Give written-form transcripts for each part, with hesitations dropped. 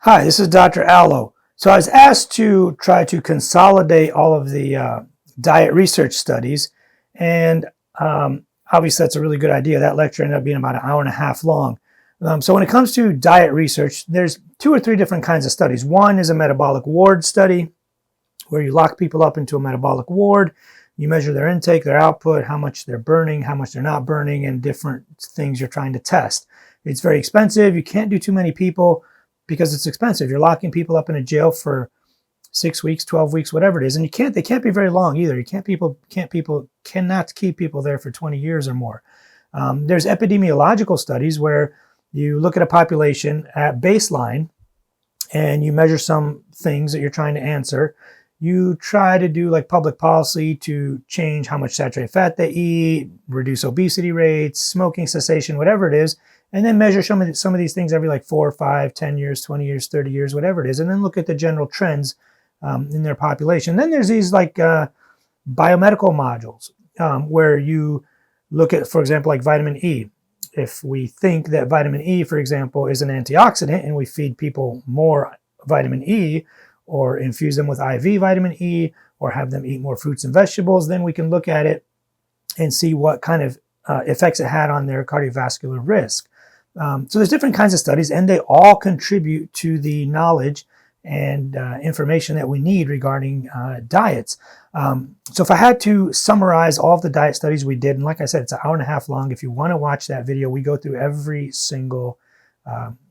Hi, this is Dr. Allo. So I was asked to try to consolidate all of the diet research studies, and obviously that's a really good idea. That lecture ended up being about an hour and a half long. So when it comes to diet research, there's 2 or 3 different kinds of studies. One is a metabolic ward study, where you lock people up into a metabolic ward. You measure their intake, their output, how much they're burning, how much they're not burning, and different things you're trying to test. It's very expensive. You can't do too many people because it's expensive. You're locking people up in a jail for 6 weeks, 12 weeks, whatever it is. And they can't be very long either. Cannot keep people there for 20 years or more. There's epidemiological studies where you look at a population at baseline and you measure some things that you're trying to answer. You try to do like public policy to change how much saturated fat they eat, reduce obesity rates, smoking cessation, whatever it is, and then measure some of these things every like 4, 5, 10 years, 20 years, 30 years, whatever it is, and then look at the general trends in their population. Then there's these like biomedical modules where you look at, for example, like vitamin E. If we think that vitamin E, for example, is an antioxidant and we feed people more vitamin E or infuse them with IV vitamin E or have them eat more fruits and vegetables, then we can look at it and see what kind of effects it had on their cardiovascular risk. So there's different kinds of studies, and they all contribute to the knowledge and information that we need regarding diets. So if I had to summarize all of the diet studies we did, and like I said, it's an hour and a half long. If you want to watch that video, we go through every single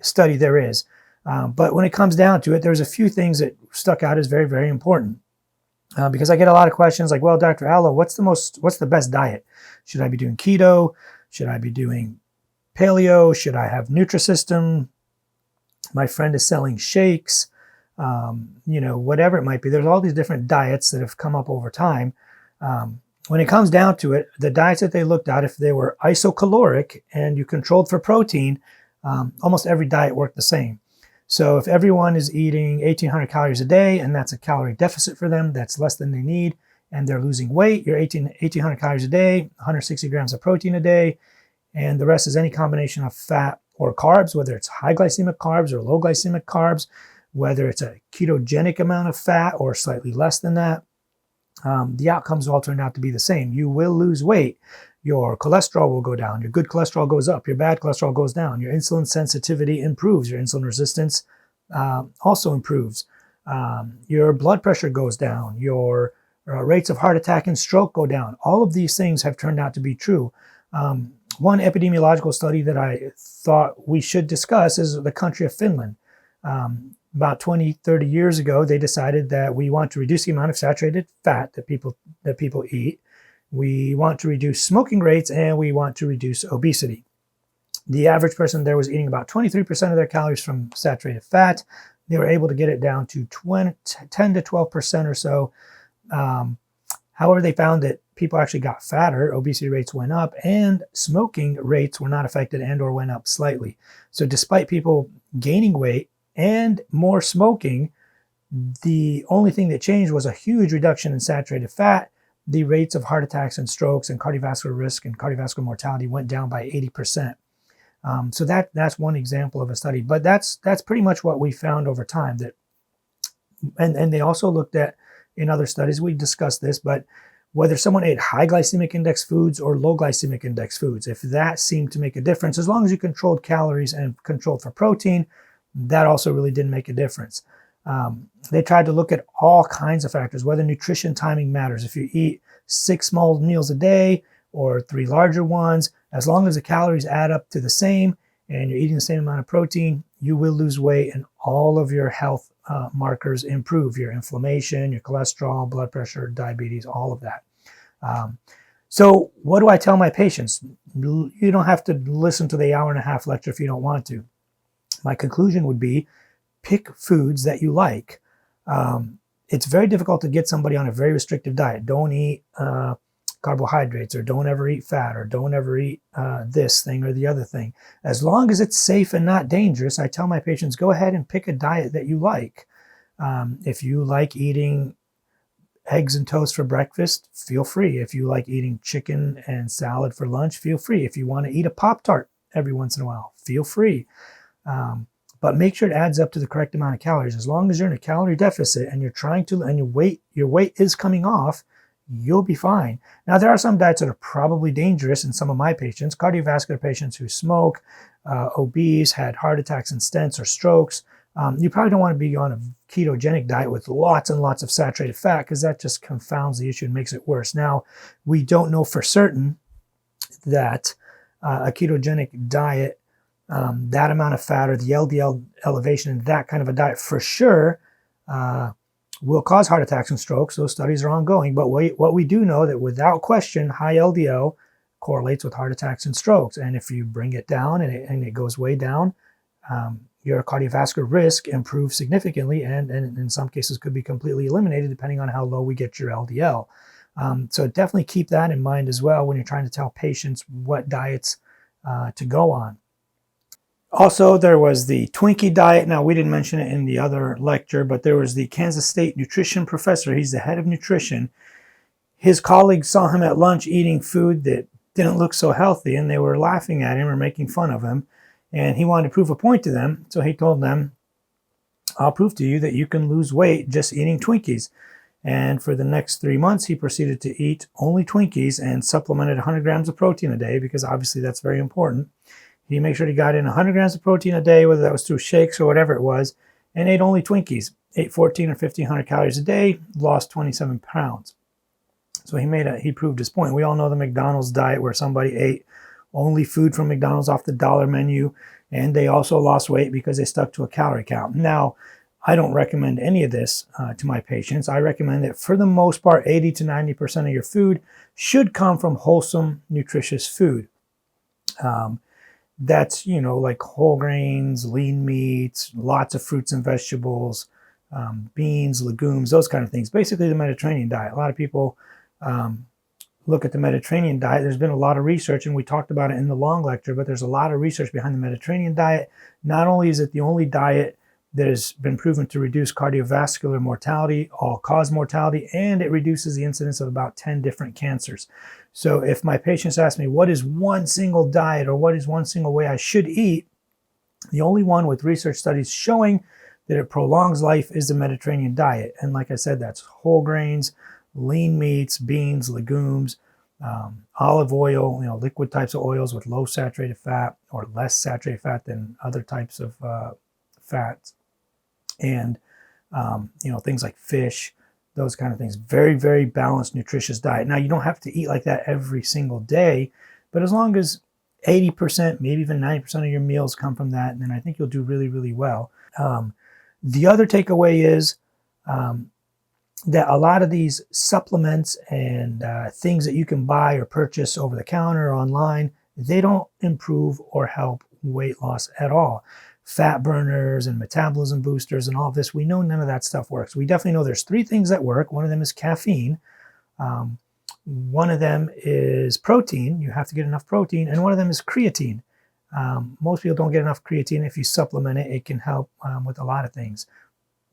study there is. But when it comes down to it, there's a few things that stuck out as very, very important. Because I get a lot of questions like, well, Dr. Allo, what's the best diet? Should I be doing keto? Should I be doing paleo? Should I have Nutrisystem? My friend is selling shakes, whatever it might be. There's all these different diets that have come up over time. When it comes down to it, the diets that they looked at, if they were isocaloric and you controlled for protein, almost every diet worked the same. So if everyone is eating 1,800 calories a day and that's a calorie deficit for them, that's less than they need, and they're losing weight, you're 1,800 calories a day, 160 grams of protein a day, and the rest is any combination of fat or carbs, whether it's high glycemic carbs or low glycemic carbs, whether it's a ketogenic amount of fat or slightly less than that. The outcomes all turned out to be the same. You will lose weight. Your cholesterol will go down. Your good cholesterol goes up. Your bad cholesterol goes down. Your insulin sensitivity improves. Your insulin resistance also improves. Your blood pressure goes down. Your rates of heart attack and stroke go down. All of these things have turned out to be true. One epidemiological study that I thought we should discuss is the country of Finland. About 20, 30 years ago, they decided that we want to reduce the amount of saturated fat that people eat. We want to reduce smoking rates, and we want to reduce obesity. The average person there was eating about 23% of their calories from saturated fat. They were able to get it down to 10 to 12% or so. However, they found that people actually got fatter, obesity rates went up, and smoking rates were not affected and or went up slightly. So despite people gaining weight and more smoking, the only thing that changed was a huge reduction in saturated fat. The rates of heart attacks and strokes and cardiovascular risk and cardiovascular mortality went down by 80%. So that's one example of a study. But that's pretty much what we found over time. And they also looked at, in other studies, we discussed this, but whether someone ate high glycemic index foods or low glycemic index foods, if that seemed to make a difference, as long as you controlled calories and controlled for protein, that also really didn't make a difference. They tried to look at all kinds of factors, whether nutrition timing matters. If you eat 6 small meals a day or 3 larger ones, as long as the calories add up to the same and you're eating the same amount of protein, you will lose weight and all of your health markers improve. Your inflammation, your cholesterol, blood pressure, diabetes, all of that. So what do I tell my patients? You don't have to listen to the hour and a half lecture if you don't want to. My conclusion would be, pick foods that you like. It's very difficult to get somebody on a very restrictive diet. Don't eat carbohydrates, or don't ever eat fat, or don't ever eat this thing or the other thing. As long as it's safe and not dangerous, I tell my patients, go ahead and pick a diet that you like. If you like eating eggs and toast for breakfast, feel free. If you like eating chicken and salad for lunch, feel free. If you want to eat a Pop-Tart every once in a while, feel free. but make sure it adds up to the correct amount of calories. As long as you're in a calorie deficit and you're trying to, and your weight is coming off, you'll be fine. Now, there are some diets that are probably dangerous in some of my patients, cardiovascular patients who smoke, obese, had heart attacks and stents or strokes. You probably don't want to be on a ketogenic diet with lots and lots of saturated fat, because that just confounds the issue and makes it worse. Now, we don't know for certain that a ketogenic diet, that amount of fat or the LDL elevation in that kind of a diet for sure will cause heart attacks and strokes. Those studies are ongoing. But what we do know that without question, high LDL correlates with heart attacks and strokes. And if you bring it down and it goes way down, your cardiovascular risk improves significantly, and in some cases could be completely eliminated depending on how low we get your LDL. So definitely keep that in mind as well when you're trying to tell patients what diets to go on. Also, there was the Twinkie Diet. Now, we didn't mention it in the other lecture, but there was the Kansas State nutrition professor. He's the head of nutrition. His colleagues saw him at lunch eating food that didn't look so healthy, and they were laughing at him or making fun of him. And he wanted to prove a point to them. So he told them, I'll prove to you that you can lose weight just eating Twinkies. And for the next 3 months, he proceeded to eat only Twinkies and supplemented 100 grams of protein a day, because obviously that's very important. He made sure he got in 100 grams of protein a day, whether that was through shakes or whatever it was, and ate only Twinkies. Ate 14 or 1,500 calories a day, lost 27 pounds. So he proved his point. We all know the McDonald's diet, where somebody ate only food from McDonald's off the dollar menu, and they also lost weight because they stuck to a calorie count. Now, I don't recommend any of this to my patients. I recommend that for the most part, 80 to 90% of your food should come from wholesome, nutritious food. That's, like whole grains, lean meats, lots of fruits and vegetables, beans, legumes, those kind of things. Basically the Mediterranean diet. A lot of people look at the Mediterranean diet. There's been a lot of research, and we talked about it in the long lecture, but there's a lot of research behind the Mediterranean diet. Not only is it the only diet that has been proven to reduce cardiovascular mortality, all-cause mortality, and it reduces the incidence of about 10 different cancers. So if my patients ask me, what is one single diet or what is one single way I should eat, the only one with research studies showing that it prolongs life is the Mediterranean diet. And like I said, that's whole grains, lean meats, beans, legumes, olive oil, liquid types of oils with low saturated fat or less saturated fat than other types of fats, and things like fish, those kind of things. Very, very balanced, nutritious diet. Now, you don't have to eat like that every single day, but as long as 80%, maybe even 90% of your meals come from that, then I think you'll do really, really well. The other takeaway is that a lot of these supplements and things that you can buy or purchase over the counter or online, they don't improve or help weight loss at all. Fat burners and metabolism boosters and all of this, we know none of that stuff works. We definitely know there's 3 things that work. One of them is caffeine. One of them is protein. You have to get enough protein. And one of them is creatine. Most people don't get enough creatine. If you supplement it, it can help with a lot of things.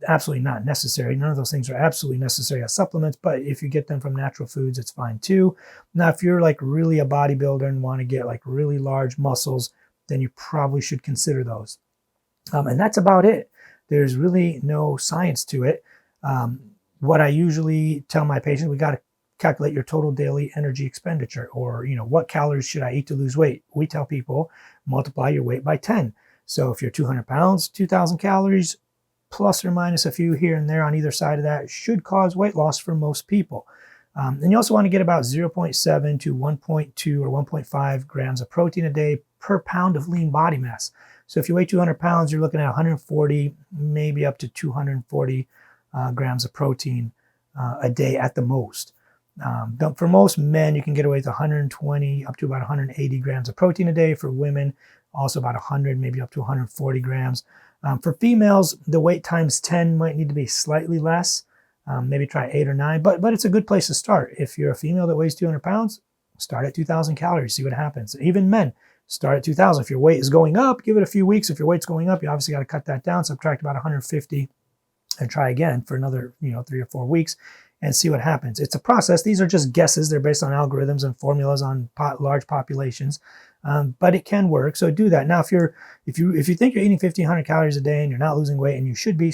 Absolutely not necessary. None of those things are absolutely necessary as supplements, but if you get them from natural foods, it's fine too. Now, if you're like really a bodybuilder and want to get like really large muscles, then you probably should consider those. And that's about it. There's really no science to it. What I usually tell my patients, we got to calculate your total daily energy expenditure, or, what calories should I eat to lose weight? We tell people multiply your weight by 10. So if you're 200 pounds, 2,000 calories, plus or minus a few here and there on either side of that, should cause weight loss for most people. And you also want to get about 0.7 to 1.2 or 1.5 grams of protein a day per pound of lean body mass. So if you weigh 200 pounds, you're looking at 140, maybe up to 240 grams of protein a day at the most. For most men, you can get away with 120 up to about 180 grams of protein a day. For women, also about 100, maybe up to 140 grams. For females, the weight times 10 might need to be slightly less. Maybe try 8 or 9, but it's a good place to start. If you're a female that weighs 200 pounds, start at 2,000 calories, see what happens. Even men, start at 2,000. If your weight is going up, give it a few weeks. If your weight's going up, you obviously got to cut that down, subtract about 150, and try again for another 3 or 4 weeks. and see what happens. It's a process. These are just guesses. They're based on algorithms and formulas on large populations, but it can work. So do that. Now, if you think you're eating 1,500 calories a day and you're not losing weight, and you should be,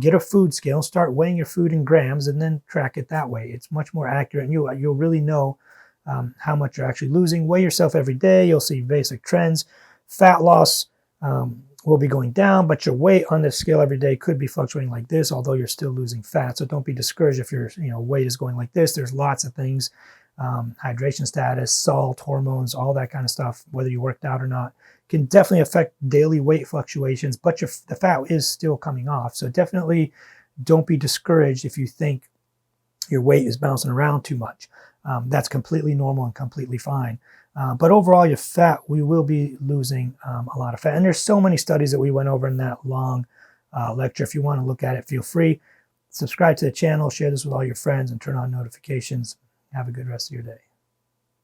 get a food scale, start weighing your food in grams, and then track it that way. It's much more accurate, and you'll really know how much you're actually losing. Weigh yourself every day. You'll see basic trends. Fat loss will be going down, but your weight on the scale every day could be fluctuating like this, although you're still losing fat. So don't be discouraged if your weight is going like this. There's lots of things, hydration status, salt, hormones, all that kind of stuff, whether you worked out or not, can definitely affect daily weight fluctuations, but the fat is still coming off. So definitely don't be discouraged if you think your weight is bouncing around too much. That's completely normal and completely fine. But overall, your fat, we will be losing a lot of fat. And there's so many studies that we went over in that long lecture. If you want to look at it, feel free. Subscribe to the channel, share this with all your friends, and turn on notifications. Have a good rest of your day.